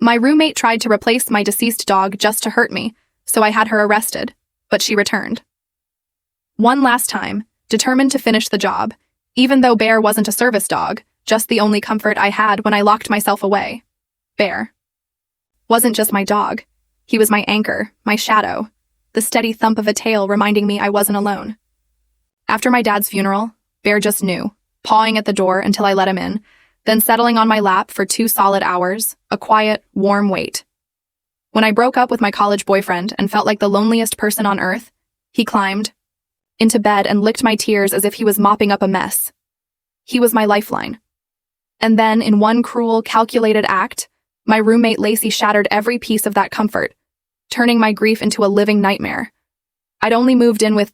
My roommate tried to replace my deceased dog just to hurt me, so I had her arrested, but she returned. One last time, determined to finish the job, even though Bear wasn't a service dog, just the only comfort I had when I locked myself away. Bear wasn't just my dog. He was my anchor, my shadow, the steady thump of a tail reminding me I wasn't alone. After my dad's funeral, Bear just knew, pawing at the door until I let him in, then settling on my lap for 2 solid hours, a quiet, warm wait. When I broke up with my college boyfriend and felt like the loneliest person on earth, he climbed into bed and licked my tears as if he was mopping up a mess. He was my lifeline. And then, in one cruel, calculated act, my roommate Lacey shattered every piece of that comfort, turning my grief into a living nightmare. I'd only moved in with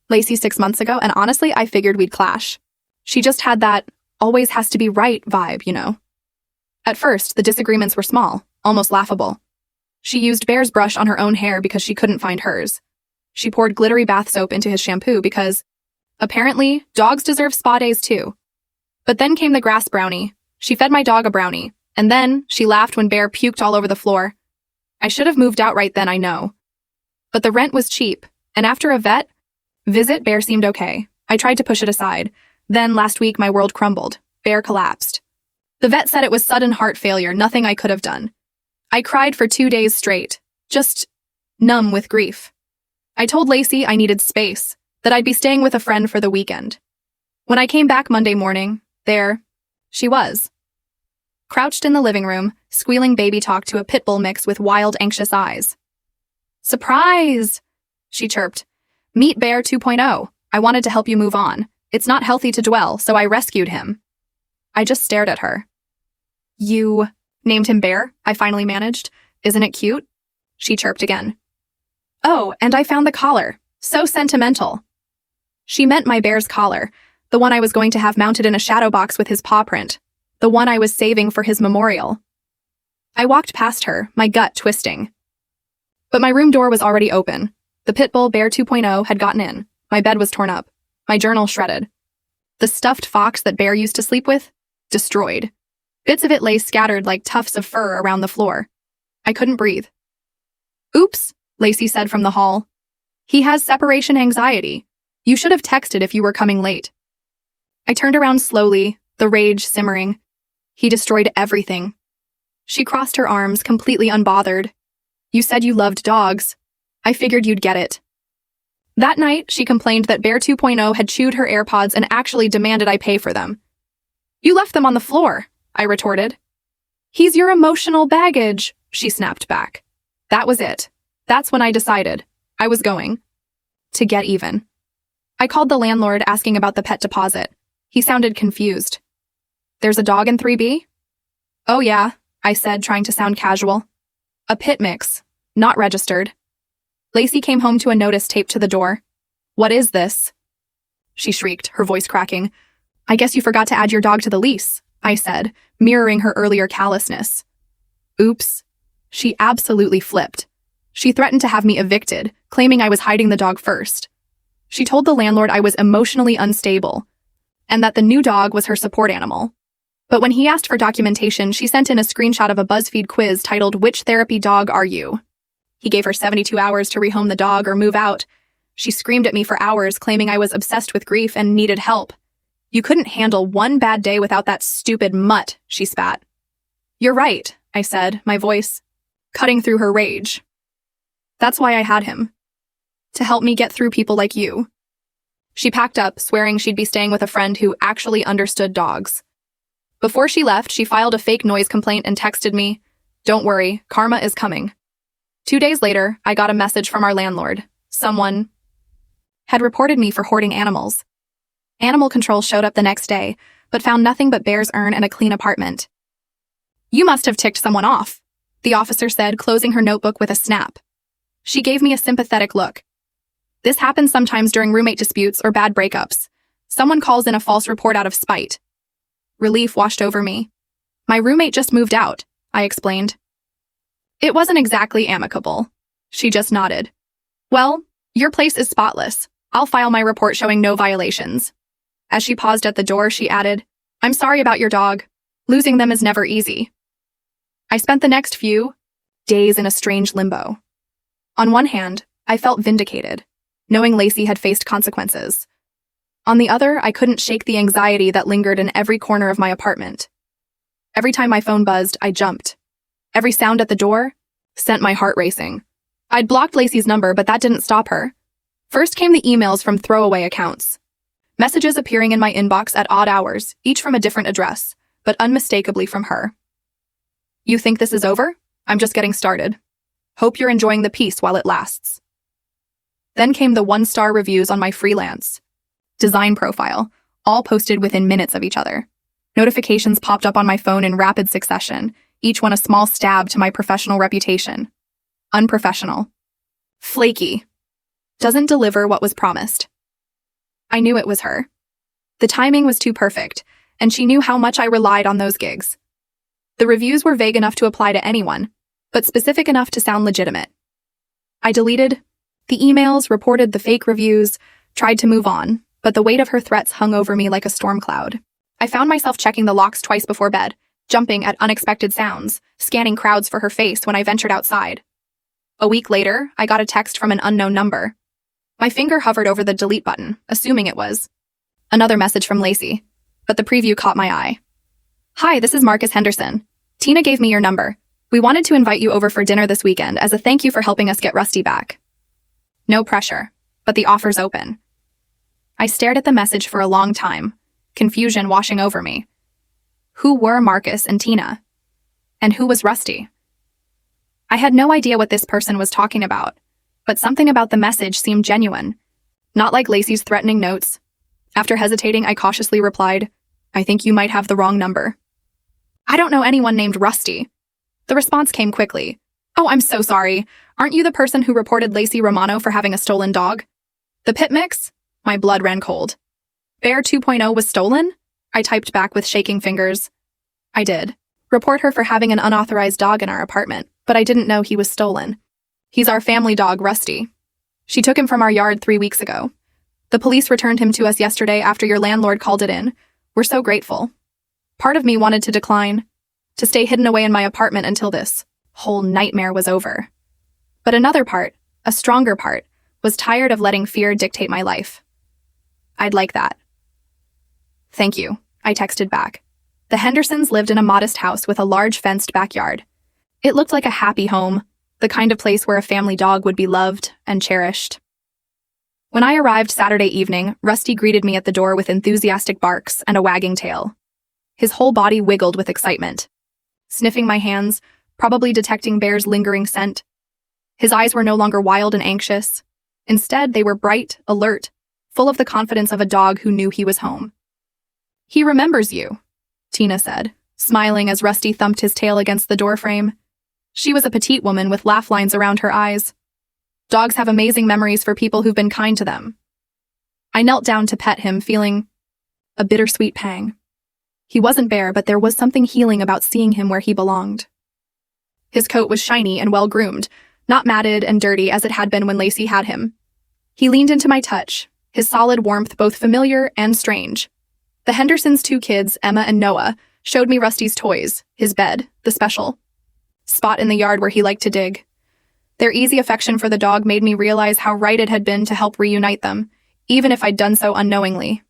Lacey 6 months ago, and honestly, I figured we'd clash. She just had that always has to be right vibe, you know. At first, the disagreements were small, almost laughable. She used Bear's brush on her own hair because she couldn't find hers. She poured glittery bath soap into his shampoo because, apparently, dogs deserve spa days too. But then came the grass brownie. She fed my dog a brownie, and then she laughed when Bear puked all over the floor. I should have moved out right then, I know. But the rent was cheap, and after a vet visit, Bear seemed okay. I tried to push it aside. Then, last week, my world crumbled. Bear collapsed. The vet said it was sudden heart failure, nothing I could have done. I cried for 2 days straight, just numb with grief. I told Lacey I needed space, that I'd be staying with a friend for the weekend. When I came back Monday morning, there she was. Crouched in the living room, squealing baby talk to a pit bull mix with wild, anxious eyes. "Surprise!" she chirped. "Meet Bear 2.0. I wanted to help you move on. It's not healthy to dwell, so I rescued him." I just stared at her. "You named him Bear?" I finally managed. "Isn't it cute?" She chirped again. "Oh, and I found the collar. So sentimental." She meant my Bear's collar, the one I was going to have mounted in a shadow box with his paw print, the one I was saving for his memorial. I walked past her, my gut twisting. But my room door was already open. The pit bull Bear 2.0 had gotten in. My bed was torn up. My journal shredded. The stuffed fox that Bear used to sleep with? Destroyed. Bits of it lay scattered like tufts of fur around the floor. I couldn't breathe. "Oops," Lacey said from the hall. "He has separation anxiety. You should have texted if you were coming late." I turned around slowly, the rage simmering. He destroyed everything. She crossed her arms, completely unbothered. "You said you loved dogs. I figured you'd get it." That night, she complained that Bear 2.0 had chewed her AirPods and actually demanded I pay for them. "You left them on the floor," I retorted. "He's your emotional baggage," she snapped back. That was it. That's when I decided I was going to get even. I called the landlord asking about the pet deposit. He sounded confused. "There's a dog in 3B? "Oh yeah," I said, trying to sound casual. "A pit mix, not registered." Lacey came home to a notice taped to the door. "What is this?" she shrieked, her voice cracking. "I guess you forgot to add your dog to the lease," I said, mirroring her earlier callousness. "Oops." She absolutely flipped. She threatened to have me evicted, claiming I was hiding the dog first. She told the landlord I was emotionally unstable, and that the new dog was her support animal. But when he asked for documentation, she sent in a screenshot of a BuzzFeed quiz titled, "Which therapy dog are you?" He gave her 72 hours to rehome the dog or move out. She screamed at me for hours, claiming I was obsessed with grief and needed help. "You couldn't handle one bad day without that stupid mutt," she spat. "You're right," I said, my voice cutting through her rage. "That's why I had him. To help me get through people like you." She packed up, swearing she'd be staying with a friend who actually understood dogs. Before she left, she filed a fake noise complaint and texted me, "Don't worry, karma is coming." 2 days later, I got a message from our landlord. Someone had reported me for hoarding animals. Animal control showed up the next day, but found nothing but Bear's urn and a clean apartment. "You must have ticked someone off," the officer said, closing her notebook with a snap. She gave me a sympathetic look. "This happens sometimes during roommate disputes or bad breakups. Someone calls in a false report out of spite." Relief washed over me. "My roommate just moved out," I explained. "It wasn't exactly amicable." She just nodded. "Well, your place is spotless. I'll file my report showing no violations." As she paused at the door, she added, "I'm sorry about your dog. Losing them is never easy." I spent the next few days in a strange limbo. On one hand, I felt vindicated, knowing Lacey had faced consequences. On the other, I couldn't shake the anxiety that lingered in every corner of my apartment. Every time my phone buzzed, I jumped. Every sound at the door sent my heart racing. I'd blocked Lacey's number, but that didn't stop her. First came the emails from throwaway accounts. Messages appearing in my inbox at odd hours, each from a different address, but unmistakably from her. You think this is over? I'm just getting started. Hope you're enjoying the peace while it lasts. Then came the 1-star reviews on my freelance design profile, all posted within minutes of each other. Notifications popped up on my phone in rapid succession, each one a small stab to my professional reputation. Unprofessional. Flaky. Doesn't deliver what was promised. I knew it was her. The timing was too perfect, and she knew how much I relied on those gigs. The reviews were vague enough to apply to anyone, but specific enough to sound legitimate. I deleted the emails, reported the fake reviews, tried to move on, but the weight of her threats hung over me like a storm cloud. I found myself checking the locks twice before bed, jumping at unexpected sounds, scanning crowds for her face when I ventured outside. A week later, I got a text from an unknown number. My finger hovered over the delete button, assuming it was another message from Lacey, but the preview caught my eye. Hi, this is Marcus Henderson. Tina gave me your number. We wanted to invite you over for dinner this weekend as a thank you for helping us get Rusty back. No pressure, but the offer's open. I stared at the message for a long time, confusion washing over me. Who were Marcus and Tina? And who was Rusty? I had no idea what this person was talking about, but something about the message seemed genuine, not like Lacey's threatening notes. After hesitating, I cautiously replied, I think you might have the wrong number. I don't know anyone named Rusty. The response came quickly. Oh, I'm so sorry. Aren't you the person who reported Lacey Romano for having a stolen dog? The pit mix? My blood ran cold. Bear 2.0 was stolen? I typed back with shaking fingers. I did. Report her for having an unauthorized dog in our apartment, but I didn't know he was stolen. He's our family dog, Rusty. She took him from our yard 3 weeks ago. The police returned him to us yesterday after your landlord called it in. We're so grateful. Part of me wanted to decline, to stay hidden away in my apartment until this whole nightmare was over. But another part, a stronger part, was tired of letting fear dictate my life. I'd like that. Thank you, I texted back. The Hendersons lived in a modest house with a large fenced backyard. It looked like a happy home, the kind of place where a family dog would be loved and cherished. When I arrived Saturday evening, Rusty greeted me at the door with enthusiastic barks and a wagging tail. His whole body wiggled with excitement. Sniffing my hands, probably detecting Bear's lingering scent. His eyes were no longer wild and anxious. Instead, they were bright, alert, full of the confidence of a dog who knew he was home. He remembers you, Tina said, smiling as Rusty thumped his tail against the doorframe. She was a petite woman with laugh lines around her eyes. Dogs have amazing memories for people who've been kind to them. I knelt down to pet him, feeling a bittersweet pang. He wasn't Bear, but there was something healing about seeing him where he belonged. His coat was shiny and well-groomed, not matted and dirty as it had been when Lacey had him. He leaned into my touch, his solid warmth both familiar and strange. The Hendersons' 2 kids, Emma and Noah, showed me Rusty's toys, his bed, the special spot in the yard where he liked to dig. Their easy affection for the dog made me realize how right it had been to help reunite them, even if I'd done so unknowingly.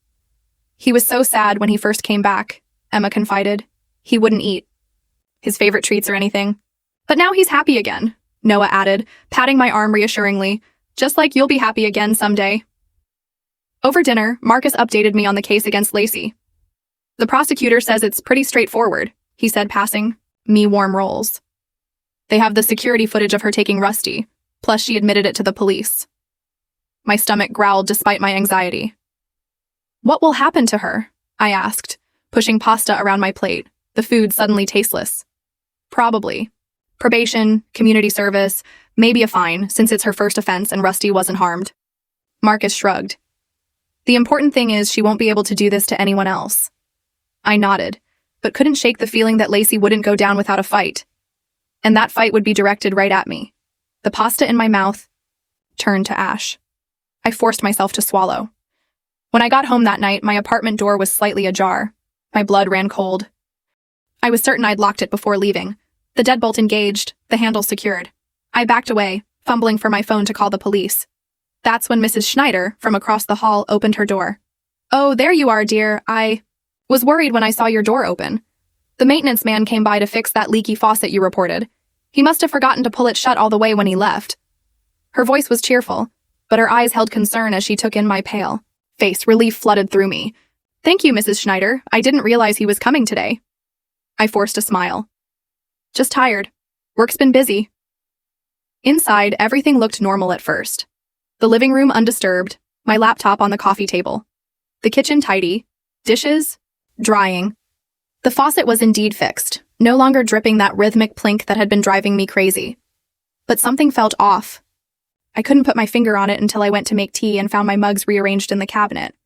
He was so sad when he first came back, Emma confided. He wouldn't eat his favorite treats or anything. But now he's happy again, Noah added, patting my arm reassuringly, just like you'll be happy again someday. Over dinner, Marcus updated me on the case against Lacey. The prosecutor says it's pretty straightforward, he said, passing me warm rolls. They have the security footage of her taking Rusty, plus she admitted it to the police. My stomach growled despite my anxiety. What will happen to her? I asked, pushing pasta around my plate, the food suddenly tasteless. Probably probation, community service, maybe a fine, since it's her first offense and Rusty wasn't harmed. Marcus shrugged. The important thing is she won't be able to do this to anyone else. I nodded, but couldn't shake the feeling that Lacey wouldn't go down without a fight. And that fight would be directed right at me. The pasta in my mouth turned to ash. I forced myself to swallow. When I got home that night, my apartment door was slightly ajar. My blood ran cold. I was certain I'd locked it before leaving, The deadbolt engaged, the handle secured. I backed away, fumbling for my phone to call the police. That's when Mrs. Schneider, from across the hall, opened her door. "Oh, there you are, dear. I was worried when I saw your door open. The maintenance man came by to fix that leaky faucet you reported. He must have forgotten to pull it shut all the way when he left." Her voice was cheerful, but her eyes held concern as she took in my pale face. Relief flooded through me. "Thank you, Mrs. Schneider. I didn't realize he was coming today." I forced a smile. "Just tired. Work's been busy." Inside, everything looked normal at first. The living room undisturbed, my laptop on the coffee table. The kitchen tidy, dishes drying. The faucet was indeed fixed, no longer dripping that rhythmic plink that had been driving me crazy. But something felt off. I couldn't put my finger on it until I went to make tea and found my mugs rearranged in the cabinet.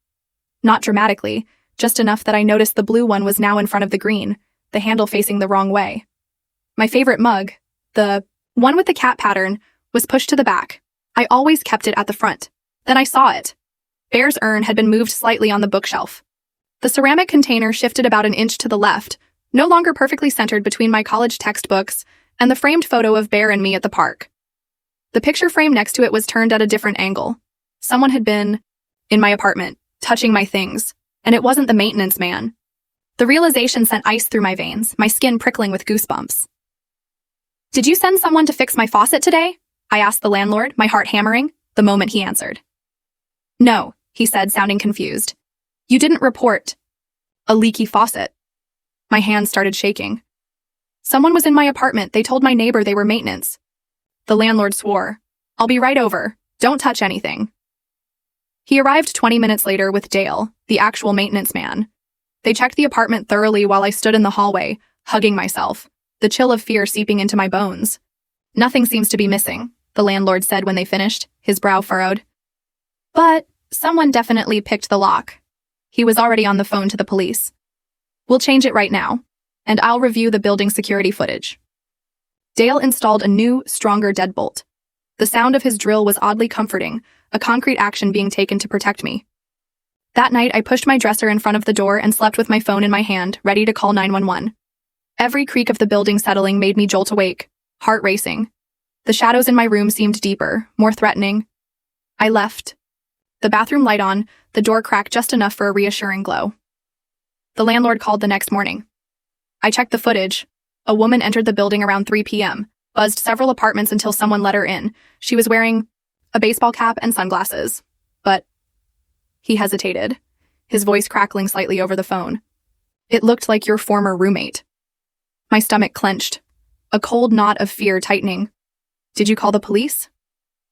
Not dramatically, just enough that I noticed the blue one was now in front of the green, the handle facing the wrong way. My favorite mug, the one with the cat pattern, was pushed to the back. I always kept it at the front. Then I saw it. Bear's urn had been moved slightly on the bookshelf. The ceramic container shifted about an inch to the left, no longer perfectly centered between my college textbooks and the framed photo of Bear and me at the park. The picture frame next to it was turned at a different angle. Someone had been in my apartment, touching my things, and it wasn't the maintenance man. The realization sent ice through my veins, my skin prickling with goosebumps. "Did you send someone to fix my faucet today?" I asked the landlord, my heart hammering, the moment he answered. "No," he said, sounding confused. "You didn't report a leaky faucet." My hands started shaking. "Someone was in my apartment. They told my neighbor they were maintenance." The landlord swore. "I'll be right over. Don't touch anything." He arrived 20 minutes later with Dale, the actual maintenance man. They checked the apartment thoroughly while I stood in the hallway, hugging myself, the chill of fear seeping into my bones. "Nothing seems to be missing," the landlord said when they finished, his brow furrowed. "But someone definitely picked the lock." He was already on the phone to the police. "We'll change it right now, and I'll review the building security footage." Dale installed a new, stronger deadbolt. The sound of his drill was oddly comforting, a concrete action being taken to protect me. That night, I pushed my dresser in front of the door and slept with my phone in my hand, ready to call 911. Every creak of the building settling made me jolt awake, heart racing. The shadows in my room seemed deeper, more threatening. I left. The bathroom light on, the door cracked just enough for a reassuring glow. The landlord called the next morning. I checked the footage. A woman entered the building around 3 p.m., buzzed several apartments until someone let her in. She was wearing a baseball cap and sunglasses. But he hesitated, his voice crackling slightly over the phone. "It looked like your former roommate." My stomach clenched, a cold knot of fear tightening. "Did you call the police?"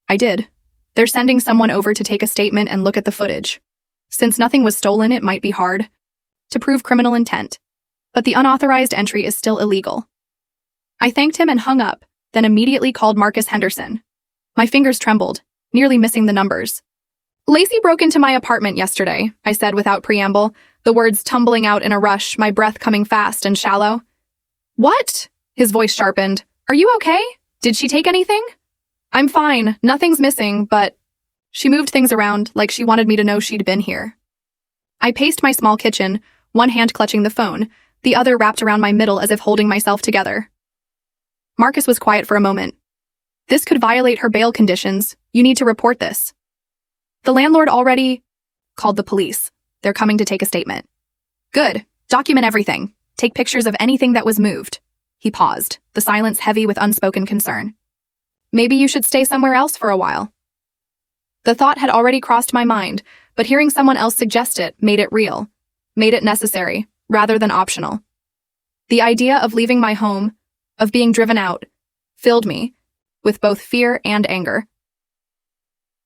"I did. They're sending someone over to take a statement and look at the footage. Since nothing was stolen, it might be hard to prove criminal intent. But the unauthorized entry is still illegal." I thanked him and hung up, then immediately called Marcus Henderson. My fingers trembled, nearly missing the numbers. "Lacey broke into my apartment yesterday," I said without preamble, the words tumbling out in a rush, my breath coming fast and shallow. "What?" His voice sharpened. "Are you okay? Did she take anything?" "I'm fine. Nothing's missing, but..." She moved things around like she wanted me to know she'd been here. I paced my small kitchen, one hand clutching the phone, the other wrapped around my middle as if holding myself together. Marcus was quiet for a moment. "This could violate her bail conditions. You need to report this." "The landlord already called the police. They're coming to take a statement." "Good. Document everything. Take pictures of anything that was moved." He paused, the silence heavy with unspoken concern. "Maybe you should stay somewhere else for a while." The thought had already crossed my mind, but hearing someone else suggest it made it real, made it necessary, rather than optional. The idea of leaving my home, of being driven out, filled me with both fear and anger.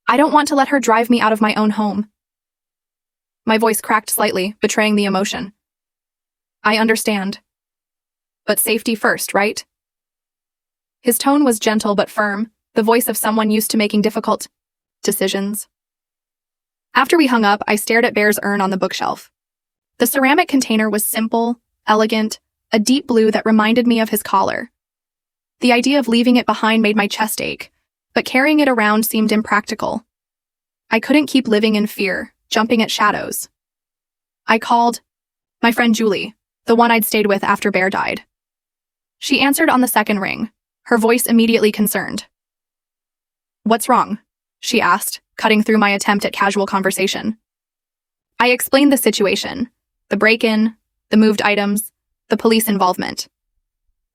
I don't want to let her drive me out of my own home. My voice cracked slightly, betraying the emotion. "I understand. But safety first, right?" His tone was gentle but firm, the voice of someone used to making difficult decisions. After we hung up, I stared at Bear's urn on the bookshelf. The ceramic container was simple, elegant, a deep blue that reminded me of his collar. The idea of leaving it behind made my chest ache, but carrying it around seemed impractical. I couldn't keep living in fear, jumping at shadows. I called my friend Julie, the one I'd stayed with after Bear died. She answered on the second ring, her voice immediately concerned. "What's wrong?" she asked, cutting through my attempt at casual conversation. I explained the situation, the break-in, the moved items, the police involvement.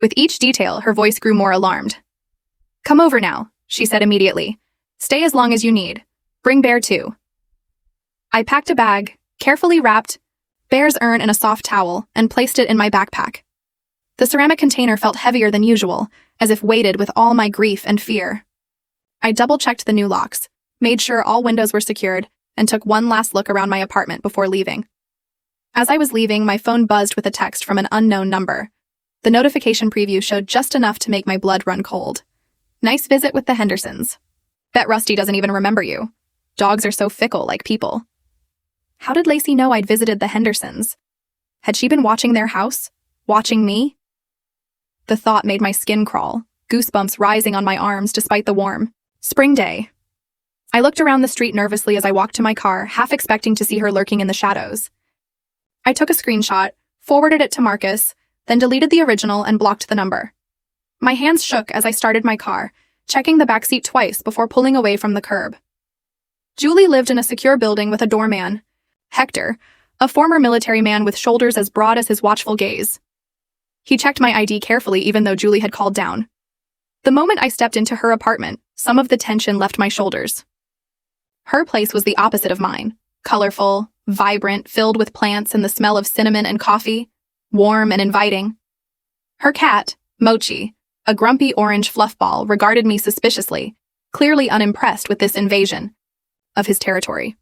With each detail, her voice grew more alarmed. "Come over now," she said immediately. "Stay as long as you need. Bring Bear too." I packed a bag, carefully wrapped Bear's urn in a soft towel, and placed it in my backpack. The ceramic container felt heavier than usual, as if weighted with all my grief and fear. I double-checked the new locks, made sure all windows were secured, and took one last look around my apartment before leaving. As I was leaving, my phone buzzed with a text from an unknown number. The notification preview showed just enough to make my blood run cold. "Nice visit with the Hendersons. Bet Rusty doesn't even remember you. Dogs are so fickle like people." How did Lacey know I'd visited the Hendersons? Had she been watching their house? Watching me? The thought made my skin crawl, goosebumps rising on my arms despite the warm spring day. I looked around the street nervously as I walked to my car, half expecting to see her lurking in the shadows. I took a screenshot, forwarded it to Marcus, then deleted the original and blocked the number. My hands shook as I started my car, checking the backseat twice before pulling away from the curb. Julie lived in a secure building with a doorman, Hector, a former military man with shoulders as broad as his watchful gaze. He checked my ID carefully even though Julie had called down. The moment I stepped into her apartment, some of the tension left my shoulders. Her place was the opposite of mine, colorful, vibrant, filled with plants and the smell of cinnamon and coffee, warm and inviting. Her cat, Mochi, a grumpy orange fluffball, regarded me suspiciously, clearly unimpressed with this invasion of his territory.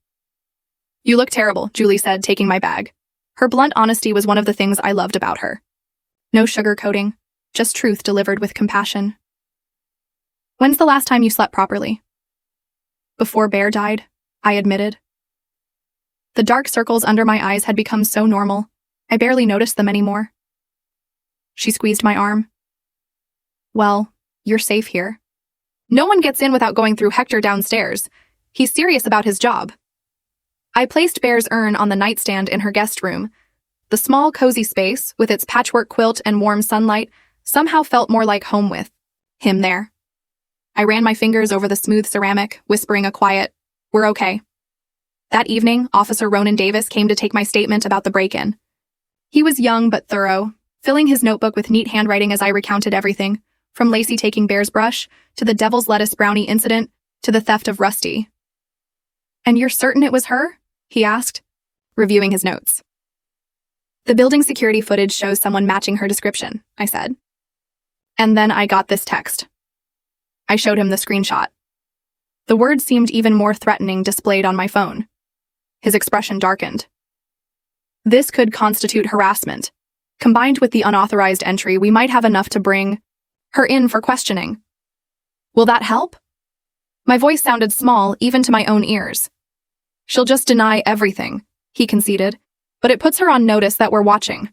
"You look terrible," Julie said, taking my bag. Her blunt honesty was one of the things I loved about her. No sugarcoating, just truth delivered with compassion. "When's the last time you slept properly?" "Before Bear died," I admitted. The dark circles under my eyes had become so normal, I barely noticed them anymore. She squeezed my arm. "Well, you're safe here. No one gets in without going through Hector downstairs. He's serious about his job." I placed Bear's urn on the nightstand in her guest room. The small, cozy space, with its patchwork quilt and warm sunlight, somehow felt more like home with him there. I ran my fingers over the smooth ceramic, whispering a quiet, "We're okay." That evening, Officer Ronan Davis came to take my statement about the break-in. He was young but thorough, filling his notebook with neat handwriting as I recounted everything, from Lacey taking Bear's brush, to the devil's lettuce brownie incident, to the theft of Rusty. "And you're certain it was her?" he asked, reviewing his notes. "The building security footage shows someone matching her description," I said. And then I got this text. I showed him the screenshot. The words seemed even more threatening displayed on my phone. His expression darkened. This could constitute harassment. Combined with the unauthorized entry, we might have enough to bring her in for questioning. Will that help? My voice sounded small, even to my own ears. "She'll just deny everything," he conceded, "but it puts her on notice that we're watching.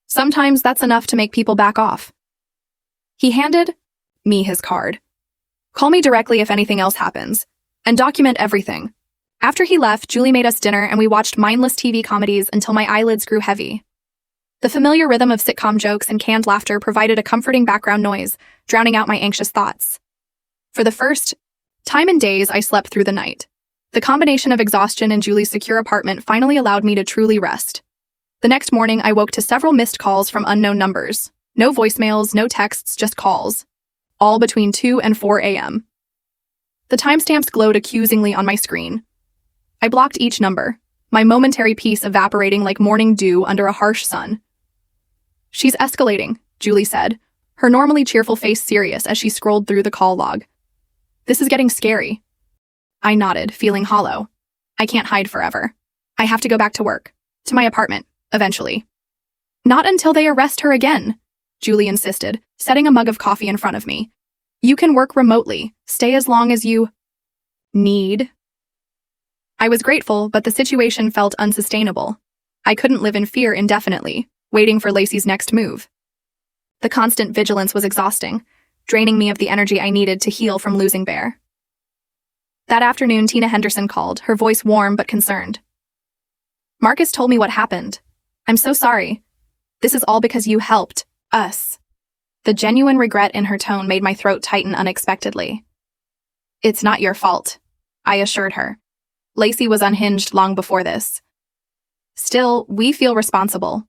Sometimes that's enough to make people back off." He handed me his card. "Call me directly if anything else happens, and document everything." After he left, Julie made us dinner and we watched mindless TV comedies until my eyelids grew heavy. The familiar rhythm of sitcom jokes and canned laughter provided a comforting background noise, drowning out my anxious thoughts. For the first time in days, I slept through the night. The combination of exhaustion and Julie's secure apartment finally allowed me to truly rest. The next morning, I woke to several missed calls from unknown numbers. No voicemails, no texts, just calls. All between 2 and 4 a.m. The timestamps glowed accusingly on my screen. I blocked each number, my momentary peace evaporating like morning dew under a harsh sun. "She's escalating," Julie said, her normally cheerful face serious as she scrolled through the call log. "This is getting scary." I nodded, feeling hollow. I can't hide forever. I have to go back to work, to my apartment, eventually. "Not until they arrest her again," Julie insisted, setting a mug of coffee in front of me. "You can work remotely, stay as long as you need." I was grateful, but the situation felt unsustainable. I couldn't live in fear indefinitely, waiting for Lacey's next move. The constant vigilance was exhausting, draining me of the energy I needed to heal from losing Bear. That afternoon, Tina Henderson called, her voice warm but concerned. "Marcus told me what happened. I'm so sorry. This is all because you helped us. The genuine regret in her tone made my throat tighten unexpectedly. "It's not your fault," I assured her. "Lacey was unhinged long before this. Still, we feel responsible.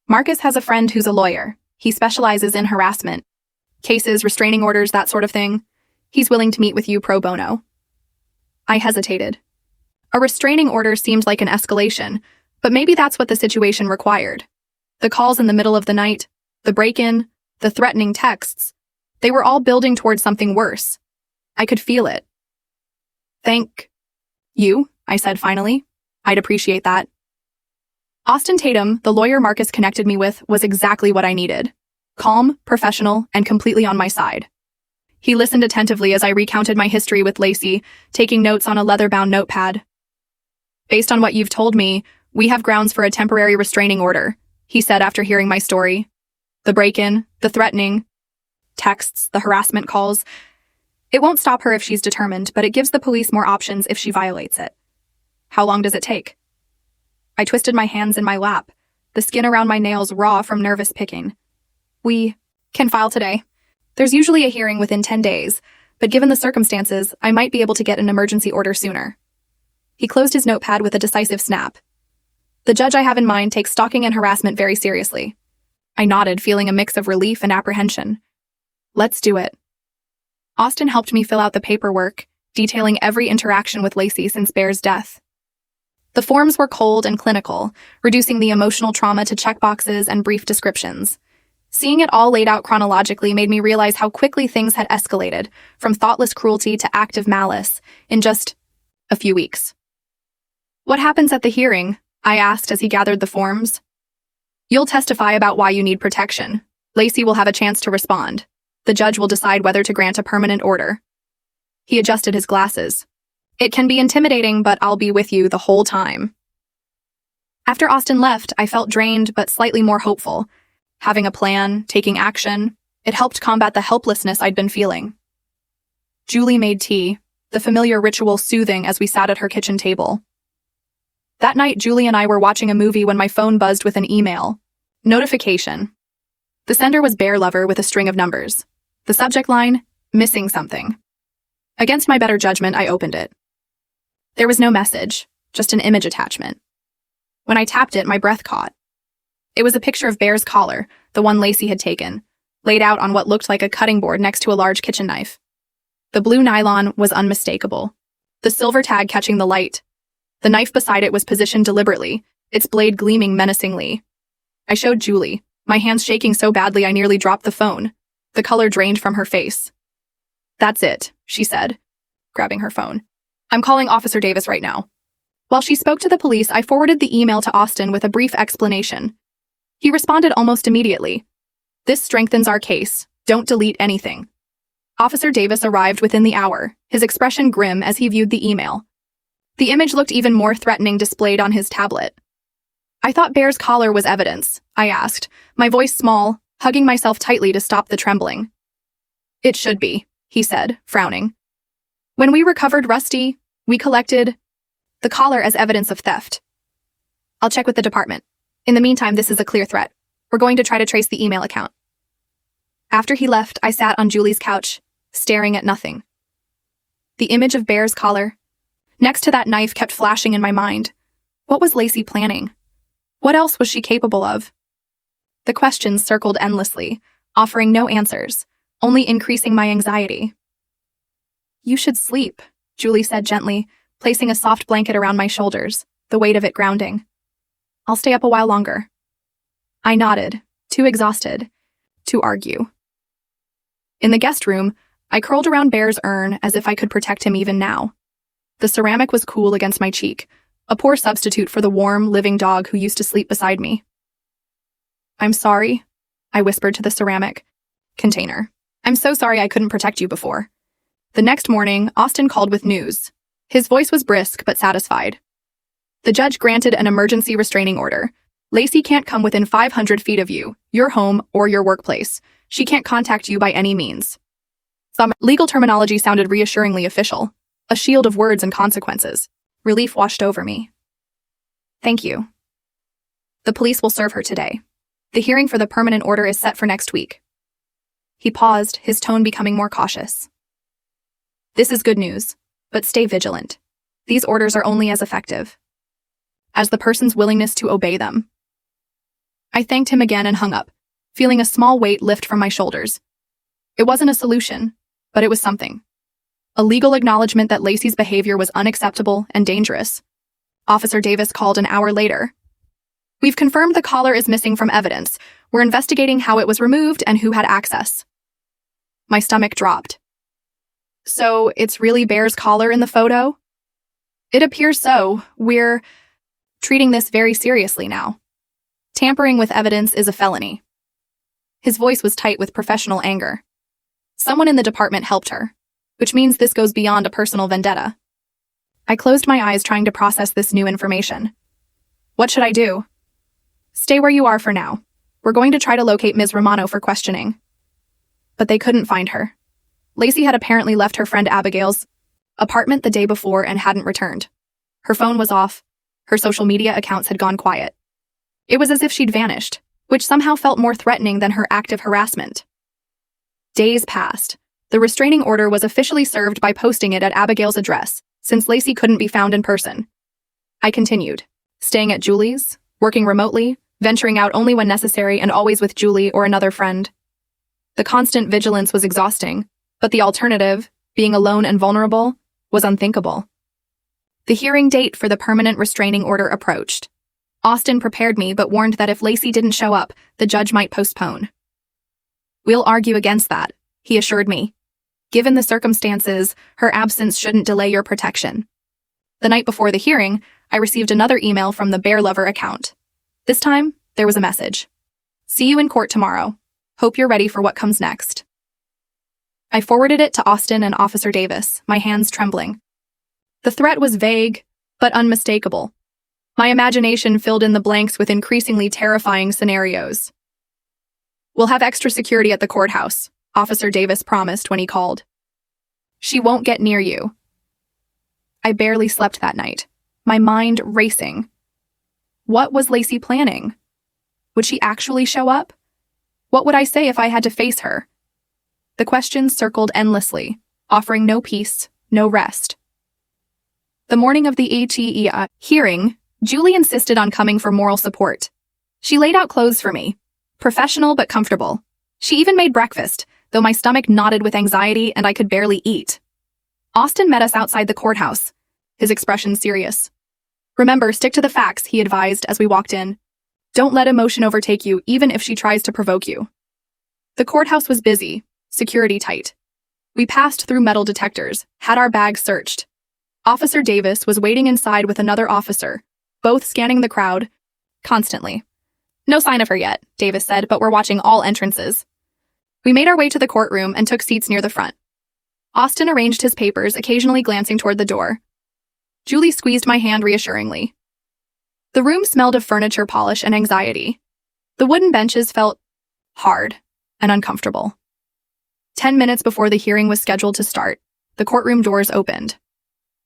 Marcus has a friend who's a lawyer. He specializes in harassment. Cases, restraining orders, that sort of thing. He's willing to meet with you pro bono." I hesitated. A restraining order seemed like an escalation, but maybe that's what the situation required. The calls in the middle of the night, the break-in, the threatening texts, they were all building towards something worse. I could feel it. "Thank you," I said finally. "I'd appreciate that." Austin Tatum, the lawyer Marcus connected me with, was exactly what I needed. Calm, professional, and completely on my side. He listened attentively as I recounted my history with Lacey, taking notes on a leather-bound notepad. "Based on what you've told me, we have grounds for a temporary restraining order," he said after hearing my story. "The break-in, the threatening, texts, the harassment calls. It won't stop her if she's determined, but it gives the police more options if she violates it." "How long does it take?" I twisted my hands in my lap, the skin around my nails raw from nervous picking. "We can file today. There's usually a hearing within 10 days, but given the circumstances, I might be able to get an emergency order sooner." He closed his notepad with a decisive snap. "The judge I have in mind takes stalking and harassment very seriously." I nodded, feeling a mix of relief and apprehension. "Let's do it." Austin helped me fill out the paperwork, detailing every interaction with Lacey since Bear's death. The forms were cold and clinical, reducing the emotional trauma to checkboxes and brief descriptions. Seeing it all laid out chronologically made me realize how quickly things had escalated, from thoughtless cruelty to active malice, in just a few weeks. "What happens at the hearing?" I asked as he gathered the forms. "You'll testify about why you need protection. Lacey will have a chance to respond. The judge will decide whether to grant a permanent order." He adjusted his glasses. "It can be intimidating, but I'll be with you the whole time." After Austin left, I felt drained but slightly more hopeful. Having a plan, taking action, it helped combat the helplessness I'd been feeling. Julie made tea, the familiar ritual soothing as we sat at her kitchen table. That night, Julie and I were watching a movie when my phone buzzed with an email. Notification. The sender was Bear Lover with a string of numbers. The subject line, "Missing something." Against my better judgment, I opened it. There was no message, just an image attachment. When I tapped it, my breath caught. It was a picture of Bear's collar, the one Lacey had taken, laid out on what looked like a cutting board next to a large kitchen knife. The blue nylon was unmistakable, the silver tag catching the light. The knife beside it was positioned deliberately, its blade gleaming menacingly. I showed Julie, my hands shaking so badly I nearly dropped the phone. The color drained from her face. "That's it," she said, grabbing her phone. "I'm calling Officer Davis right now." While she spoke to the police, I forwarded the email to Austin with a brief explanation. He responded almost immediately. "This strengthens our case. Don't delete anything." Officer Davis arrived within the hour, his expression grim as he viewed the email. The image looked even more threatening displayed on his tablet. "I thought Bear's collar was evidence," I asked, my voice small, hugging myself tightly to stop the trembling. "It should be," he said, frowning. "When we recovered Rusty, we collected the collar as evidence of theft. I'll check with the department. In the meantime, this is a clear threat. We're going to try to trace the email account." After he left, I sat on Julie's couch, staring at nothing. The image of Bear's collar, next to that knife, kept flashing in my mind. What was Lacey planning? What else was she capable of? The questions circled endlessly, offering no answers, only increasing my anxiety. "You should sleep," Julie said gently, placing a soft blanket around my shoulders, the weight of it grounding. "I'll stay up a while longer." I nodded, too exhausted to argue. In the guest room, I curled around Bear's urn as if I could protect him even now. The ceramic was cool against my cheek, a poor substitute for the warm, living dog who used to sleep beside me. "I'm sorry," I whispered to the ceramic container. "I'm so sorry I couldn't protect you before." The next morning, Austin called with news. His voice was brisk but satisfied. "The judge granted an emergency restraining order. Lacey can't come within 500 feet of you, your home, or your workplace. She can't contact you by any means." Some legal terminology sounded reassuringly official. A shield of words and consequences. Relief washed over me. "Thank you. The police will serve her today. The hearing for the permanent order is set for next week." He paused, his tone becoming more cautious. This is good news, but stay vigilant. These orders are only as effective as the person's willingness to obey them. I thanked him again and hung up, feeling a small weight lift from my shoulders. It wasn't a solution, but it was something. A legal acknowledgement that Lacey's behavior was unacceptable and dangerous. Officer Davis called an hour later. We've confirmed the collar is missing from evidence. We're investigating how it was removed and who had access. My stomach dropped. So, it's really Bear's collar in the photo? It appears so. We're treating this very seriously now. Tampering with evidence is a felony. His voice was tight with professional anger. Someone in the department helped her, which means this goes beyond a personal vendetta. I closed my eyes trying to process this new information. What should I do? Stay where you are for now. We're going to try to locate Ms. Romano for questioning. But they couldn't find her. Lacey had apparently left her friend Abigail's apartment the day before and hadn't returned. Her phone was off. Her social media accounts had gone quiet. It was as if she'd vanished, which somehow felt more threatening than her active harassment. Days passed. The restraining order was officially served by posting it at Abigail's address, since Lacey couldn't be found in person. I continued, staying at Julie's, working remotely, venturing out only when necessary and always with Julie or another friend. The constant vigilance was exhausting, but the alternative, being alone and vulnerable, was unthinkable. The hearing date for the permanent restraining order approached. Austin prepared me but warned that if Lacey didn't show up, the judge might postpone. We'll argue against that, he assured me. Given the circumstances, her absence shouldn't delay your protection. The night before the hearing, I received another email from the Bear Lover account. This time, there was a message. See you in court tomorrow. Hope you're ready for what comes next. I forwarded it to Austin and Officer Davis, my hands trembling. The threat was vague, but unmistakable. My imagination filled in the blanks with increasingly terrifying scenarios. We'll have extra security at the courthouse, Officer Davis promised when he called. She won't get near you. I barely slept that night, my mind racing. What was Lacey planning? Would she actually show up? What would I say if I had to face her? The questions circled endlessly, offering no peace, no rest. The morning of the aita hearing, Julie insisted on coming for moral support. She laid out clothes for me, professional but comfortable. She even made breakfast, though my stomach knotted with anxiety and I could barely eat. Austin met us outside the courthouse, his expression serious. Remember, stick to the facts, he advised as we walked in. Don't let emotion overtake you, even if she tries to provoke you. The courthouse was busy, security tight. We passed through metal detectors, had our bags searched. Officer Davis was waiting inside with another officer, both scanning the crowd, constantly. No sign of her yet, Davis said, but we're watching all entrances. We made our way to the courtroom and took seats near the front. Austin arranged his papers, occasionally glancing toward the door. Julie squeezed my hand reassuringly. The room smelled of furniture polish and anxiety. The wooden benches felt hard and uncomfortable. 10 minutes before the hearing was scheduled to start, the courtroom doors opened.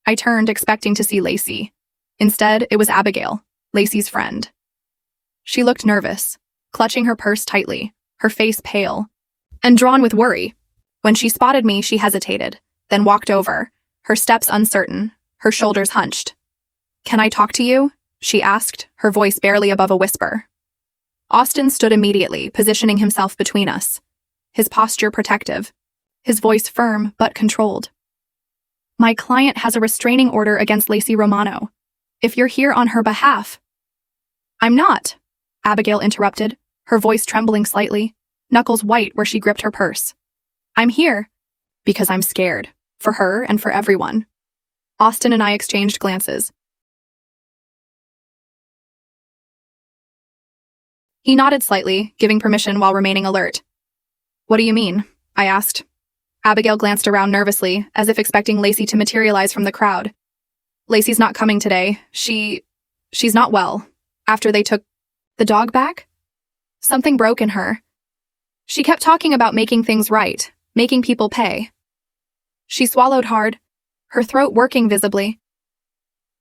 I turned, expecting to see Lacey. Instead, it was Abigail, Lacey's friend. She looked nervous, clutching her purse tightly, her face pale, and drawn with worry. When she spotted me, she hesitated, then walked over, her steps uncertain, her shoulders hunched. "Can I talk to you?" she asked, her voice barely above a whisper. Austin stood immediately, positioning himself between us, his posture protective, his voice firm but controlled. "My client has a restraining order against Lacey Romano. If you're here on her behalf..." "I'm not," Abigail interrupted, her voice trembling slightly, knuckles white where she gripped her purse. "I'm here because I'm scared, for her and for everyone." Austin and I exchanged glances. He nodded slightly, giving permission while remaining alert. "What do you mean?" I asked. Abigail glanced around nervously, as if expecting Lacey to materialize from the crowd. "Lacey's not coming today. She's not well. After they took the dog back? Something broke in her. She kept talking about making things right, making people pay." She swallowed hard, her throat working visibly.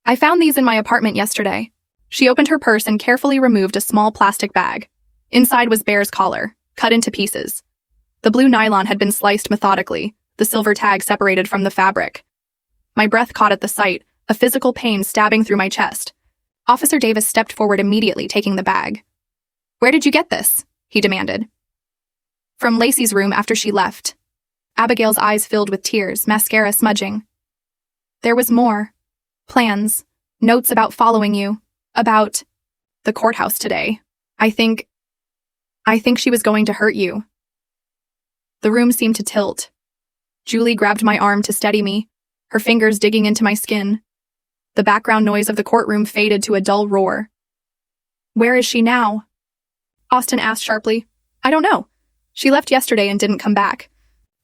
"I found these in my apartment yesterday." She opened her purse and carefully removed a small plastic bag. Inside was Bear's collar, cut into pieces. The blue nylon had been sliced methodically, the silver tag separated from the fabric. My breath caught at the sight, a physical pain stabbing through my chest. Officer Davis stepped forward immediately, taking the bag. "Where did you get this?" he demanded. "From Lacey's room after she left." Abigail's eyes filled with tears, mascara smudging. "There was more. Plans. Notes about following you. About the courthouse today. I think she was going to hurt you." The room seemed to tilt. Julie grabbed my arm to steady me, her fingers digging into my skin. The background noise of the courtroom faded to a dull roar. "Where is she now?" Austin asked sharply. "I don't know. She left yesterday and didn't come back.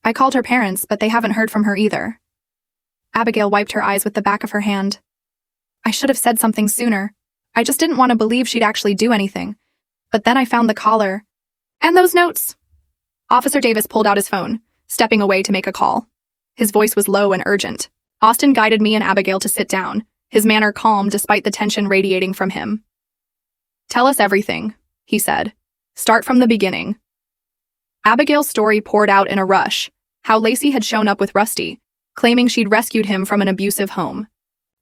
I called her parents, but they haven't heard from her either." Abigail wiped her eyes with the back of her hand. "I should have said something sooner. I just didn't want to believe she'd actually do anything. But then I found the collar. And those notes." Officer Davis pulled out his phone, stepping away to make a call. His voice was low and urgent. Austin guided me and Abigail to sit down, his manner calm despite the tension radiating from him. "Tell us everything," he said. "Start from the beginning." Abigail's story poured out in a rush, how Lacey had shown up with Rusty, claiming she'd rescued him from an abusive home.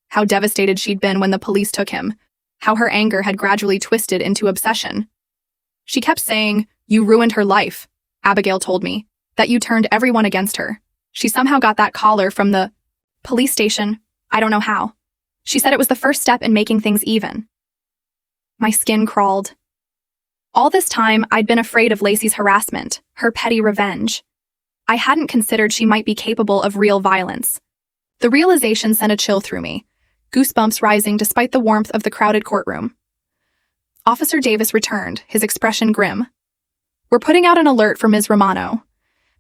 How devastated she'd been when the police took him, how her anger had gradually twisted into obsession. She kept saying, "You ruined her life," Abigail told me, "that you turned everyone against her. She somehow got that collar from the police station. I don't know how. She said it was the first step in making things even." My skin crawled. All this time, I'd been afraid of Lacey's harassment, her petty revenge. I hadn't considered she might be capable of real violence. The realization sent a chill through me, goosebumps rising despite the warmth of the crowded courtroom. Officer Davis returned, his expression grim. "We're putting out an alert for Ms. Romano.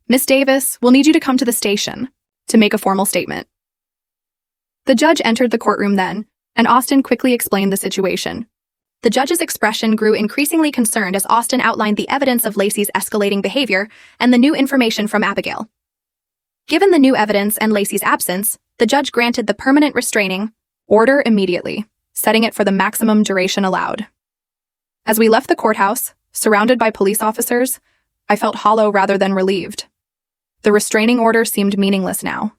Miss Davis, we'll need you to come to the station to make a formal statement." The judge entered the courtroom then, and Austin quickly explained the situation. The judge's expression grew increasingly concerned as Austin outlined the evidence of Lacey's escalating behavior and the new information from Abigail. Given the new evidence and Lacey's absence, the judge granted the permanent restraining order immediately, setting it for the maximum duration allowed. As we left the courthouse, surrounded by police officers, I felt hollow rather than relieved. The restraining order seemed meaningless now.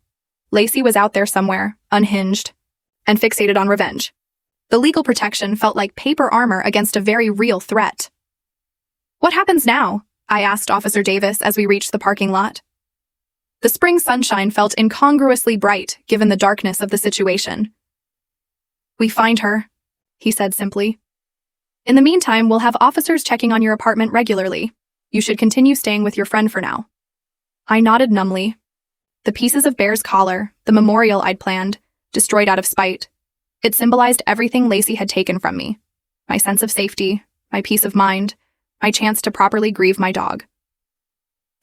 Lacey was out there somewhere, unhinged, and fixated on revenge. The legal protection felt like paper armor against a very real threat. "What happens now?" I asked Officer Davis as we reached the parking lot. The spring sunshine felt incongruously bright given the darkness of the situation. "We find her," he said simply. "In the meantime, we'll have officers checking on your apartment regularly. You should continue staying with your friend for now." I nodded numbly. The pieces of Bear's collar, the memorial I'd planned, destroyed out of spite. It symbolized everything Lacey had taken from me. My sense of safety, my peace of mind, my chance to properly grieve my dog.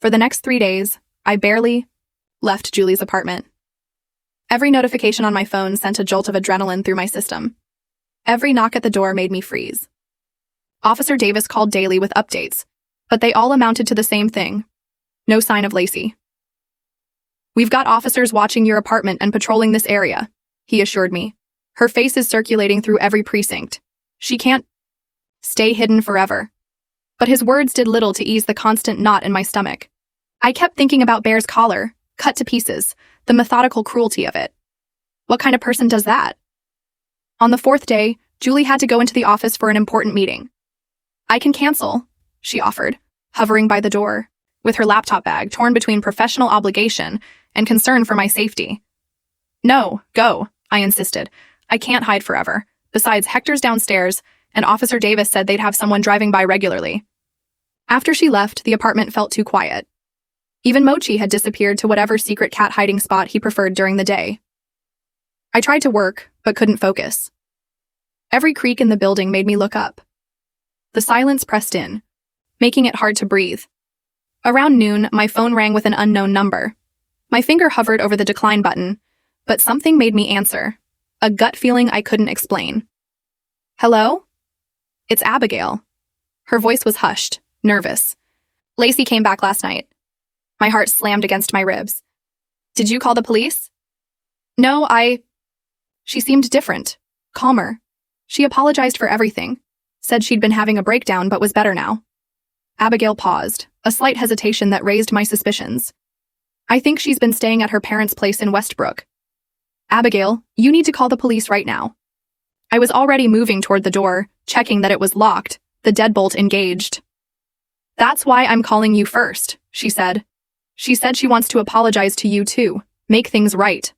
For the next 3 days, I barely left Julie's apartment. Every notification on my phone sent a jolt of adrenaline through my system. Every knock at the door made me freeze. Officer Davis called daily with updates, but they all amounted to the same thing. No sign of Lacey. "We've got officers watching your apartment and patrolling this area," he assured me. "Her face is circulating through every precinct. She can't stay hidden forever." But his words did little to ease the constant knot in my stomach. I kept thinking about Bear's collar, cut to pieces, the methodical cruelty of it. What kind of person does that? On the 4th day, Julie had to go into the office for an important meeting. "I can cancel," she offered, hovering by the door, with her laptop bag torn between professional obligation and concern for my safety. "No, go," I insisted. "I can't hide forever. Besides, Hector's downstairs, and Officer Davis said they'd have someone driving by regularly." After she left, the apartment felt too quiet. Even Mochi had disappeared to whatever secret cat hiding spot he preferred during the day. I tried to work, but couldn't focus. Every creak in the building made me look up. The silence pressed in, making it hard to breathe. Around noon, my phone rang with an unknown number. My finger hovered over the decline button, but something made me answer, a gut feeling I couldn't explain. "Hello?" "It's Abigail." Her voice was hushed, nervous. "Lacey came back last night." My heart slammed against my ribs. "Did you call the police?" "No, She seemed different, calmer. She apologized for everything, said she'd been having a breakdown but was better now. Abigail paused, a slight hesitation that raised my suspicions. I think she's been staying at her parents' place in Westbrook. Abigail, you need to call the police right now. I was already moving toward the door, checking that it was locked, the deadbolt engaged. That's why I'm calling you first, she said. She said she wants to apologize to you too, make things right.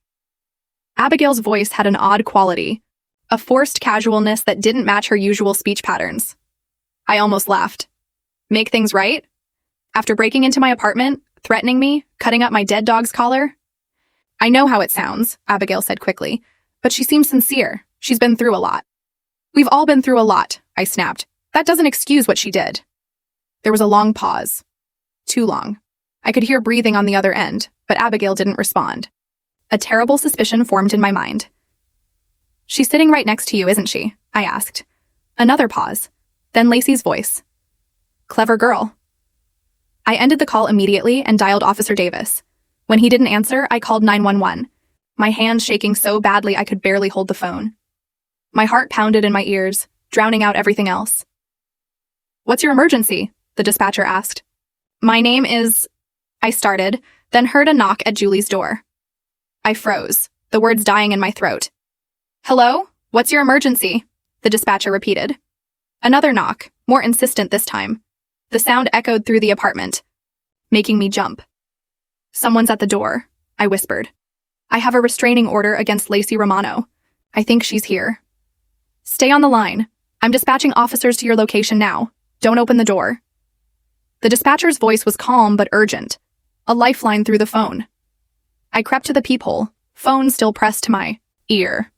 Abigail's voice had an odd quality, a forced casualness that didn't match her usual speech patterns. I almost laughed. Make things right? After breaking into my apartment, threatening me, cutting up my dead dog's collar? I know how it sounds, Abigail said quickly, but she seemed sincere. She's been through a lot. We've all been through a lot, I snapped. That doesn't excuse what she did. There was a long pause. Too long. I could hear breathing on the other end, but Abigail didn't respond. A terrible suspicion formed in my mind. She's sitting right next to you, isn't she? I asked. Another pause. Then Lacey's voice. Clever girl. I ended the call immediately and dialed Officer Davis. When he didn't answer, I called 911, my hands shaking so badly I could barely hold the phone. My heart pounded in my ears, drowning out everything else. What's your emergency? The dispatcher asked. My name is... I started, then heard a knock at Julie's door. I froze, the words dying in my throat. Hello? What's your emergency? The dispatcher repeated. Another knock, more insistent this time. The sound echoed through the apartment, making me jump. Someone's at the door, I whispered. I have a restraining order against Lacey Romano. I think she's here. Stay on the line. I'm dispatching officers to your location now. Don't open the door. The dispatcher's voice was calm but urgent, a lifeline through the phone. I crept to the peephole, phone still pressed to my ear.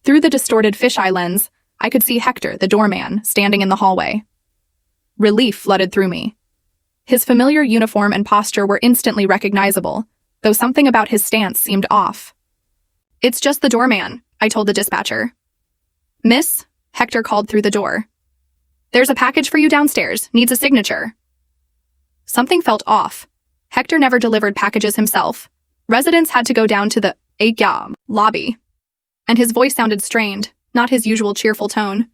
Through the distorted fisheye lens, I could see Hector, the doorman, standing in the hallway. Relief flooded through me. His familiar uniform and posture were instantly recognizable, though something about his stance seemed off. It's just the doorman, I told the dispatcher. Miss, Hector called through the door. There's a package for you downstairs, needs a signature. Something felt off. Hector never delivered packages himself. Residents had to go down to the aita lobby. And his voice sounded strained, not his usual cheerful tone.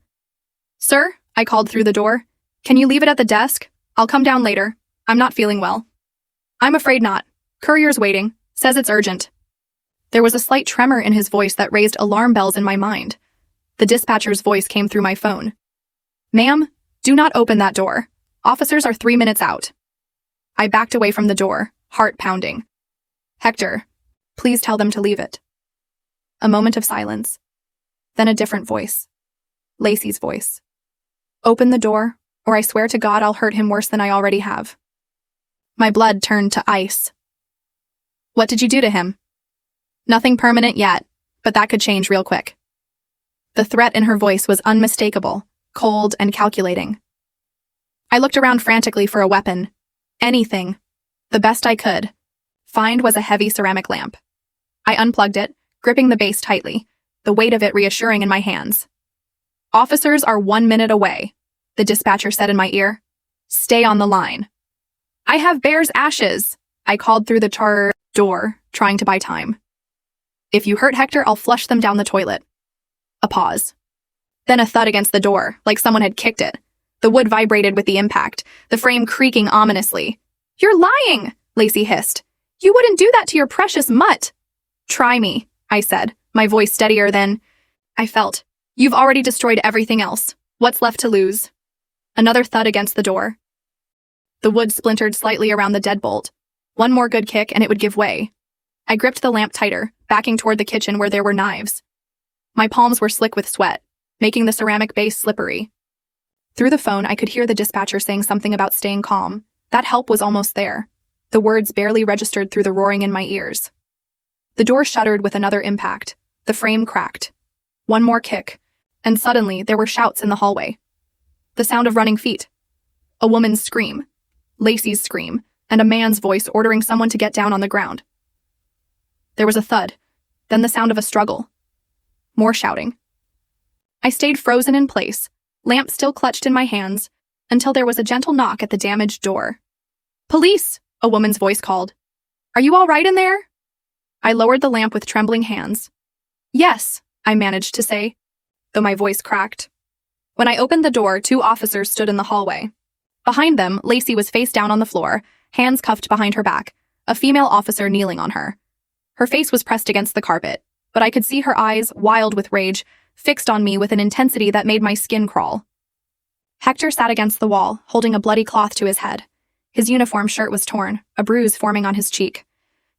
Sir, I called through the door. Can you leave it at the desk? I'll come down later. I'm not feeling well. I'm afraid not. Courier's waiting. Says it's urgent. There was a slight tremor in his voice that raised alarm bells in my mind. The dispatcher's voice came through my phone. Ma'am, do not open that door. Officers are 3 minutes out. I backed away from the door, heart pounding. Hector, please tell them to leave it. A moment of silence. Then a different voice. Lacey's voice. Open the door, or I swear to God I'll hurt him worse than I already have. My blood turned to ice. What did you do to him? Nothing permanent yet, but that could change real quick. The threat in her voice was unmistakable, cold and calculating. I looked around frantically for a weapon. Anything. The best I could. Find was a heavy ceramic lamp. I unplugged it, gripping the base tightly, the weight of it reassuring in my hands. Officers are 1 minute away, the dispatcher said in my ear. Stay on the line. I have Bear's ashes, I called through the door, trying to buy time. If you hurt Hector, I'll flush them down the toilet. A pause. Then a thud against the door, like someone had kicked it. The wood vibrated with the impact, the frame creaking ominously. You're lying, Lacey hissed. You wouldn't do that to your precious mutt. Try me, I said, my voice steadier than I felt. You've already destroyed everything else. What's left to lose? Another thud against the door. The wood splintered slightly around the deadbolt. One more good kick and it would give way. I gripped the lamp tighter, backing toward the kitchen where there were knives. My palms were slick with sweat, making the ceramic base slippery. Through the phone, I could hear the dispatcher saying something about staying calm. That help was almost there. The words barely registered through the roaring in my ears. The door shuddered with another impact. The frame cracked. One more kick, and suddenly there were shouts in the hallway. The sound of running feet. A woman's scream. Lacey's scream, and a man's voice ordering someone to get down on the ground. There was a thud, then the sound of a struggle. More shouting. I stayed frozen in place, lamp still clutched in my hands, until there was a gentle knock at the damaged door. Police, a woman's voice called. Are you all right in there? I lowered the lamp with trembling hands. Yes, I managed to say, though my voice cracked. When I opened the door, 2 officers stood in the hallway. Behind them, Lacey was face down on the floor, hands cuffed behind her back, a female officer kneeling on her. Her face was pressed against the carpet, but I could see her eyes, wild with rage, fixed on me with an intensity that made my skin crawl. Hector sat against the wall, holding a bloody cloth to his head. His uniform shirt was torn, a bruise forming on his cheek.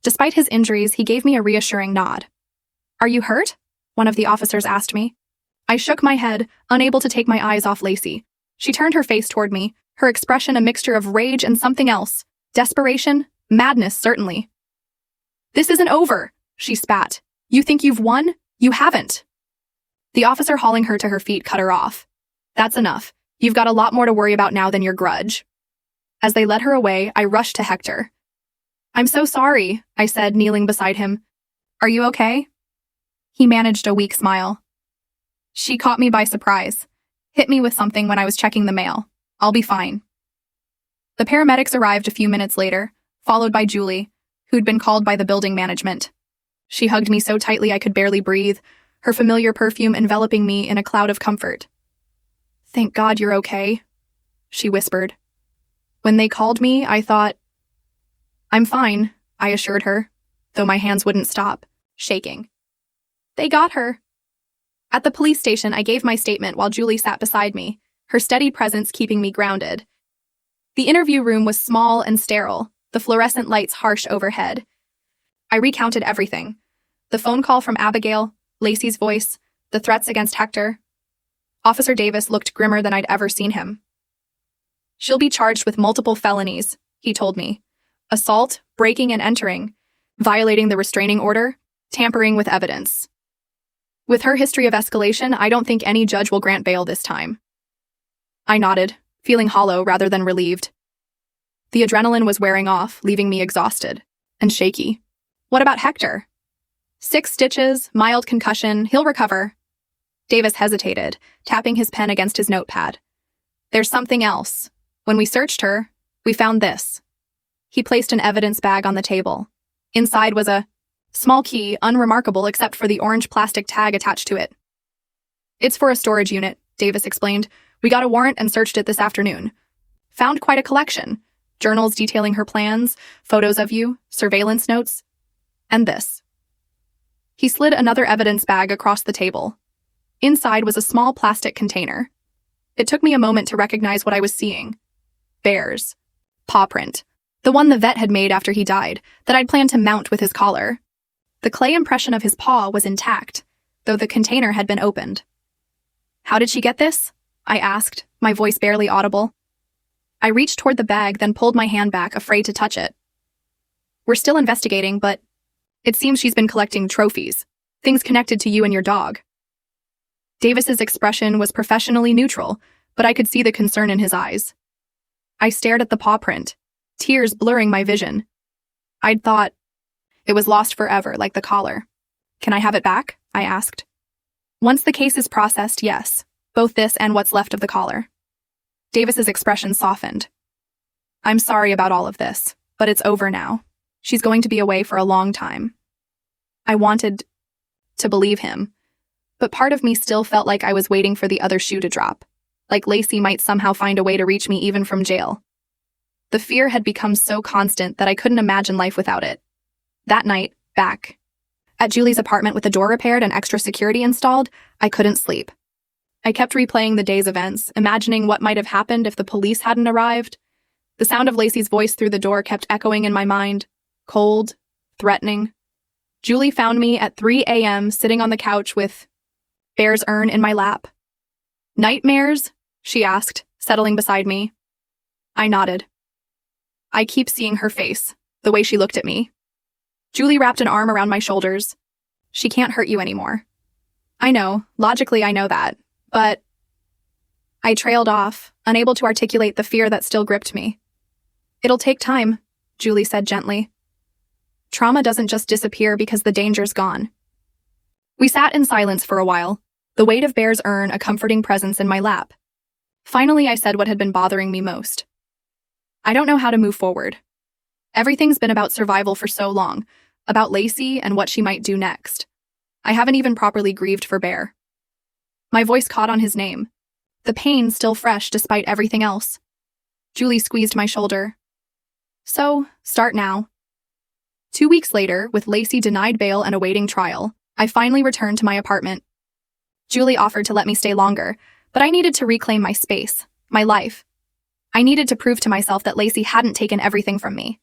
Despite his injuries, he gave me a reassuring nod. "Are you hurt?" one of the officers asked me. I shook my head, unable to take my eyes off Lacey. She turned her face toward me, her expression a mixture of rage and something else. Desperation, madness, certainly. "This isn't over," she spat. "You think you've won? You haven't." The officer hauling her to her feet cut her off. "That's enough. You've got a lot more to worry about now than your grudge." As they led her away, I rushed to Hector. "I'm so sorry," I said, kneeling beside him. "Are you okay?" He managed a weak smile. "She caught me by surprise. Hit me with something when I was checking the mail. I'll be fine." The paramedics arrived a few minutes later, followed by Julie, who'd been called by the building management. She hugged me so tightly I could barely breathe, her familiar perfume enveloping me in a cloud of comfort. "Thank God you're okay," she whispered. When they called me, I thought, "I'm fine," I assured her, though my hands wouldn't stop, shaking. They got her. At the police station, I gave my statement while Julie sat beside me, her steady presence keeping me grounded. The interview room was small and sterile, the fluorescent lights harsh overhead. I recounted everything. The phone call from Abigail, Lacey's voice, the threats against Hector. Officer Davis looked grimmer than I'd ever seen him. "She'll be charged with multiple felonies," he told me. "Assault, breaking and entering, violating the restraining order, tampering with evidence. With her history of escalation, I don't think any judge will grant bail this time." I nodded, feeling hollow rather than relieved. The adrenaline was wearing off, leaving me exhausted and shaky. "What about Hector?" 6 stitches, mild concussion, he'll recover." Davis hesitated, tapping his pen against his notepad. "There's something else. When we searched her, we found this." He placed an evidence bag on the table. Inside was a small key, unremarkable except for the orange plastic tag attached to it. "It's for a storage unit," Davis explained. "We got a warrant and searched it this afternoon. Found quite a collection. Journals detailing her plans, photos of you, surveillance notes, and this." He slid another evidence bag across the table. Inside was a small plastic container. It took me a moment to recognize what I was seeing. Bear's paw print. The one the vet had made after he died, that I'd planned to mount with his collar. The clay impression of his paw was intact, though the container had been opened. "How did she get this?" I asked, my voice barely audible. I reached toward the bag, then pulled my hand back, afraid to touch it. "We're still investigating, but it seems she's been collecting trophies, things connected to you and your dog." Davis's expression was professionally neutral, but I could see the concern in his eyes. I stared at the paw print, tears blurring my vision. I'd thought it was lost forever, like the collar. "Can I have it back?" I asked. "Once the case is processed, yes. Both this and what's left of the collar." Davis's expression softened. "I'm sorry about all of this, but it's over now. She's going to be away for a long time." I wanted to believe him, but part of me still felt like I was waiting for the other shoe to drop, like Lacey might somehow find a way to reach me even from jail. The fear had become so constant that I couldn't imagine life without it. That night, back at Julie's apartment with the door repaired and extra security installed, I couldn't sleep. I kept replaying the day's events, imagining what might have happened if the police hadn't arrived. The sound of Lacey's voice through the door kept echoing in my mind, cold, threatening. Julie found me at 3 a.m. sitting on the couch with Bear's urn in my lap. "Nightmares?" she asked, settling beside me. I nodded. I keep seeing her face, the way she looked at me. Julie wrapped an arm around my shoulders. "She can't hurt you anymore." I know, logically I know that, but I trailed off, unable to articulate the fear that still gripped me. "It'll take time," Julie said gently. "Trauma doesn't just disappear because the danger's gone." We sat in silence for a while, the weight of Bear's urn a comforting presence in my lap. Finally, I said what had been bothering me most. "I don't know how to move forward. Everything's been about survival for so long, about Lacey and what she might do next. I haven't even properly grieved for Bear." My voice caught on his name, the pain still fresh despite everything else. Julie squeezed my shoulder. So, start now. 2 weeks later, with Lacey denied bail and awaiting trial, I finally returned to my apartment. Julie offered to let me stay longer, but I needed to reclaim my space, my life. I needed to prove to myself that Lacey hadn't taken everything from me.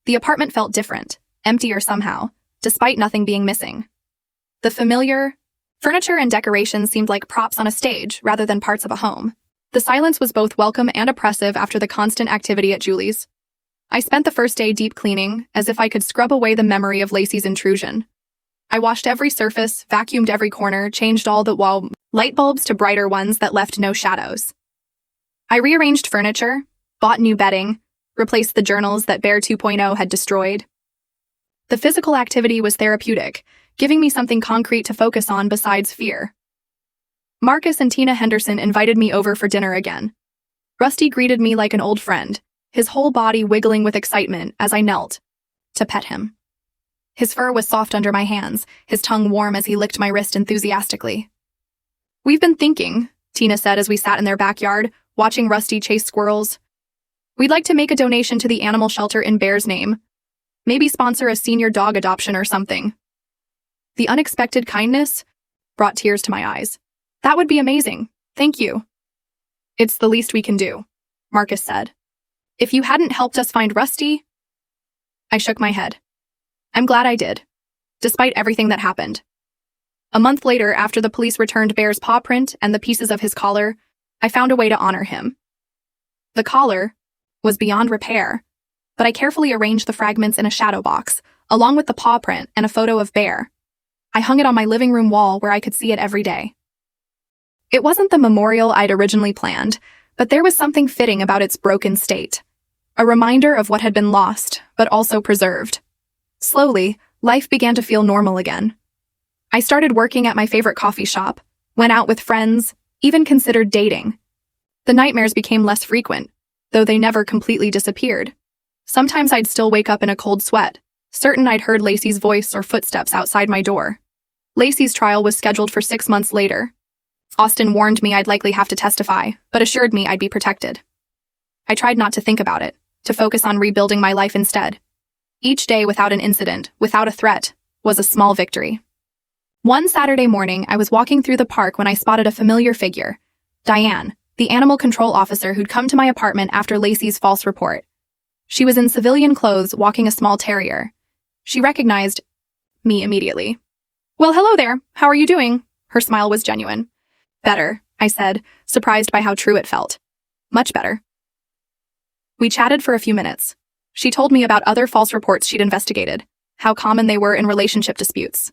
The apartment felt different, emptier somehow, despite nothing being missing. The familiar furniture and decorations seemed like props on a stage rather than parts of a home. The silence was both welcome and oppressive after the constant activity at Julie's. I spent the first day deep cleaning, as if I could scrub away the memory of Lacey's intrusion. I washed every surface, vacuumed every corner, changed all the wall light bulbs to brighter ones that left no shadows. I rearranged furniture, bought new bedding, replaced the journals that Bear 2.0 had destroyed. The physical activity was therapeutic, giving me something concrete to focus on besides fear. Marcus and Tina Henderson invited me over for dinner again. Rusty greeted me like an old friend, his whole body wiggling with excitement as I knelt to pet him. His fur was soft under my hands, his tongue warm as he licked my wrist enthusiastically. "We've been thinking," Tina said as we sat in their backyard, watching Rusty chase squirrels. "We'd like to make a donation to the animal shelter in Bear's name. Maybe sponsor a senior dog adoption or something." The unexpected kindness brought tears to my eyes. "That would be amazing. Thank you." "It's the least we can do," Marcus said. "If you hadn't helped us find Rusty..." I shook my head. I'm glad I did, despite everything that happened. A month later, after the police returned Bear's paw print and the pieces of his collar, I found a way to honor him. The collar was beyond repair, but I carefully arranged the fragments in a shadow box, along with the paw print and a photo of Bear. I hung it on my living room wall where I could see it every day. It wasn't the memorial I'd originally planned, but there was something fitting about its broken state. A reminder of what had been lost, but also preserved. Slowly, life began to feel normal again. I started working at my favorite coffee shop, went out with friends, even considered dating. The nightmares became less frequent, though they never completely disappeared. Sometimes I'd still wake up in a cold sweat, certain I'd heard Lacey's voice or footsteps outside my door. Lacey's trial was scheduled for 6 months later. Austin warned me I'd likely have to testify, but assured me I'd be protected. I tried not to think about it, to focus on rebuilding my life instead. Each day without an incident, without a threat, was a small victory. One Saturday morning, I was walking through the park when I spotted a familiar figure, Diane, the animal control officer who'd come to my apartment after Lacey's false report. She was in civilian clothes walking a small terrier. She recognized me immediately. "Well, hello there. How are you doing?" Her smile was genuine. "Better," I said, surprised by how true it felt. "Much better." We chatted for a few minutes. She told me about other false reports she'd investigated, how common they were in relationship disputes.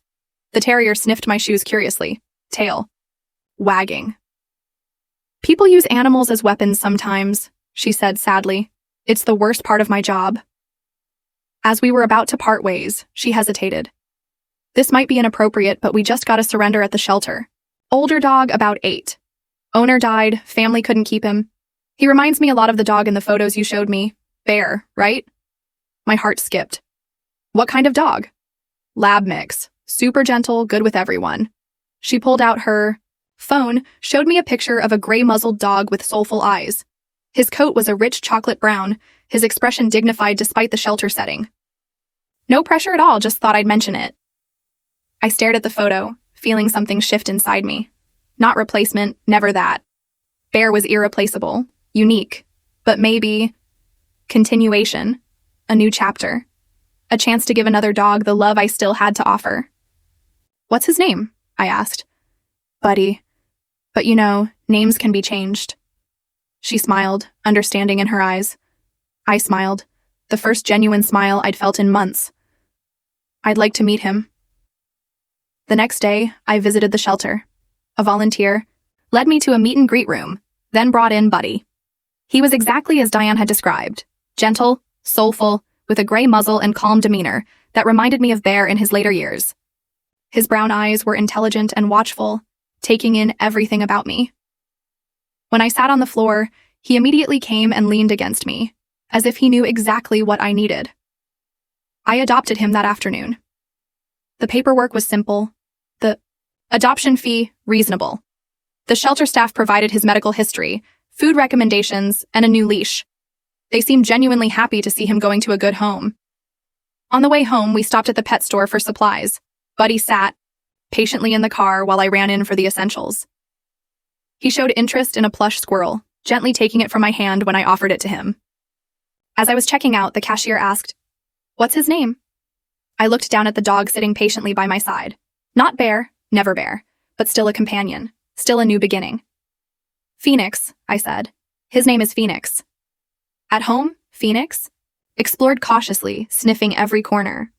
The terrier sniffed my shoes curiously, tail wagging. "People use animals as weapons sometimes," she said sadly. "It's the worst part of my job." As we were about to part ways, she hesitated. "This might be inappropriate, but we just got a surrender at the shelter. Older dog, about 8. Owner died, family couldn't keep him. He reminds me a lot of the dog in the photos you showed me. Bear, right?" My heart skipped. "What kind of dog?" "Lab mix. Super gentle, good with everyone." She pulled out her phone, showed me a picture of a gray-muzzled dog with soulful eyes. His coat was a rich chocolate brown, his expression dignified despite the shelter setting. "No pressure at all, just thought I'd mention it." I stared at the photo, feeling something shift inside me. Not replacement, never that. Bear was irreplaceable, unique, but maybe continuation, a new chapter, a chance to give another dog the love I still had to offer. "What's his name?" I asked. "Buddy. But names can be changed." She smiled, understanding in her eyes. I smiled, the first genuine smile I'd felt in months. "I'd like to meet him." The next day, I visited the shelter. A volunteer led me to a meet and greet room, then brought in Buddy. He was exactly as Diane had described, gentle, soulful, with a gray muzzle and calm demeanor that reminded me of Bear in his later years. His brown eyes were intelligent and watchful, taking in everything about me. When I sat on the floor, he immediately came and leaned against me, as if he knew exactly what I needed. I adopted him that afternoon. The paperwork was simple, the adoption fee reasonable. The shelter staff provided his medical history, food recommendations, and a new leash. They seemed genuinely happy to see him going to a good home. On the way home, we stopped at the pet store for supplies. Buddy sat patiently in the car while I ran in for the essentials. He showed interest in a plush squirrel, gently taking it from my hand when I offered it to him. As I was checking out, the cashier asked, "What's his name?" I looked down at the dog sitting patiently by my side. Not Bear, never Bear, but still a companion, still a new beginning. "Phoenix," I said. "His name is Phoenix." "At home, Phoenix?" Explored cautiously, sniffing every corner.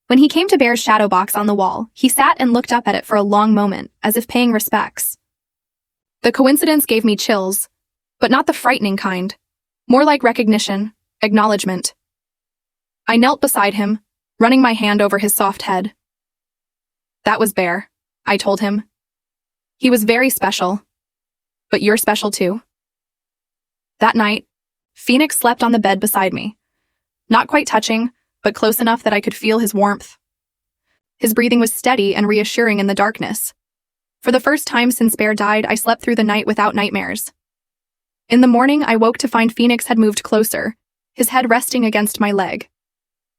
When he came to Bear's shadow box on the wall, he sat and looked up at it for a long moment, as if paying respects. The coincidence gave me chills, but not the frightening kind. More like recognition, acknowledgement. I knelt beside him, running my hand over his soft head. "That was Bear," I told him. "He was very special. But you're special too." That night, Phoenix slept on the bed beside me. Not quite touching, but close enough that I could feel his warmth. His breathing was steady and reassuring in the darkness. For the first time since Bear died, I slept through the night without nightmares. In the morning, I woke to find Phoenix had moved closer, his head resting against my leg.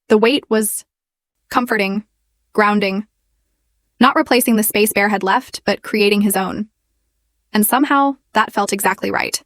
The weight was comforting, grounding. Not replacing the space Bear had left, but creating his own. And somehow, that felt exactly right.